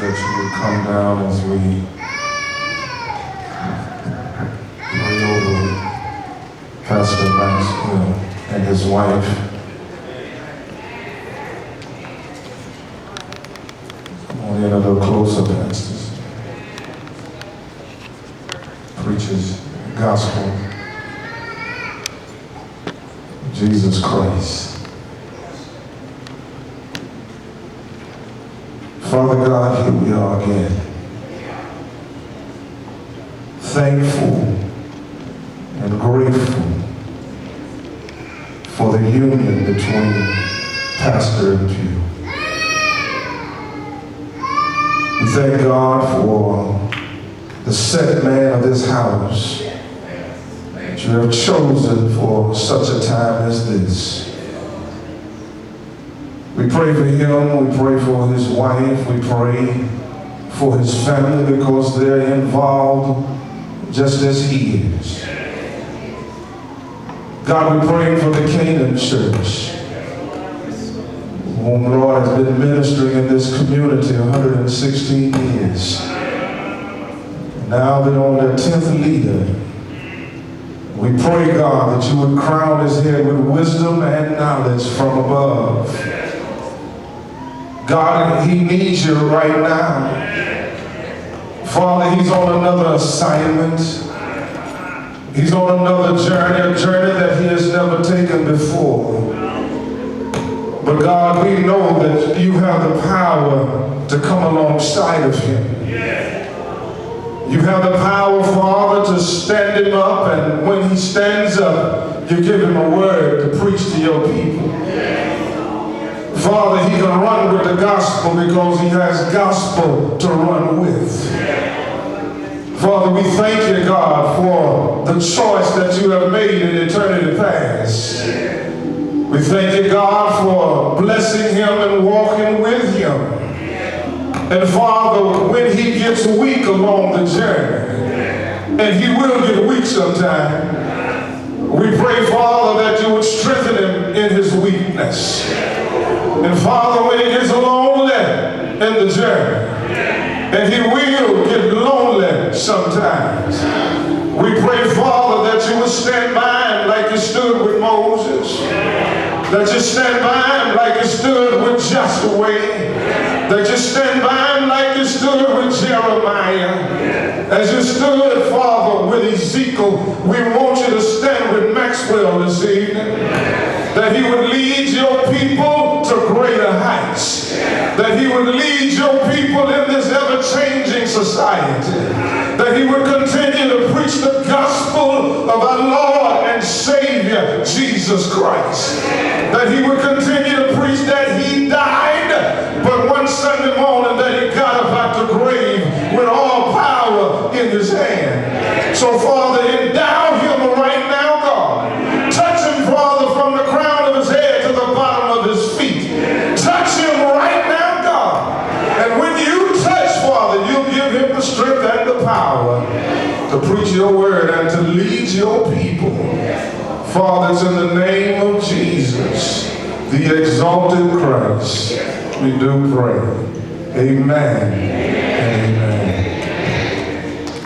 that you would come down as we pray over Pastor Maxwell and his wife. Come on in a little closer, pastors. Preaches the gospel of Jesus Christ. Father God, here we are again. Thankful and grateful for the union between pastor and pew. We thank God for the set man of this house that you have chosen for such a time as this. We pray for him, we pray for his wife, we pray for his family because they're involved just as he is. God, we pray for the Canaan church, whom Lord has been ministering in this community 116 years. Now they're on their 10th leader. We pray, God, that you would crown his head with wisdom and knowledge from above. God, he needs you right now. Father, he's on another assignment. He's on another journey, a journey that he has never taken before. But God, we know that you have the power to come alongside of him. You have the power, Father, to stand him up, and when he stands up, you give him a word to preach to your people. Father, he can run with the gospel because he has gospel to run with. Father, we thank you, God, for the choice that you have made in eternity past. We thank you, God, for blessing him and walking with him. And Father, when he gets weak along the journey, and he will get weak sometime, we pray, Father, that you would strengthen him in his weakness. And Father, when he gets lonely in the journey, and he will get lonely sometimes, we pray, Father, that you would stand by him like you stood with Moses, that you stand by him like you stood with Joshua, that you stand by him like you stood with Jeremiah, as you stood, Father, with Ezekiel. We want you to stand with Maxwell this evening, that he would lead your people to greater heights, that he would lead your people in this ever-changing society, that he would continue to preach the gospel of our Lord and Savior, Jesus Christ, that he would continue to preach that he died, but one Sunday morning that he got up out the grave with all power in his hand. So, Father, endow him right now, God. Touch him, Father, from the crown of his head to the bottom of his feet. Touch him right now, God. And when you touch, Father, you'll give him the strength and the power to preach your word and to lead your people. Father, it's in the name of Jesus, the exalted Christ, we do pray. Amen.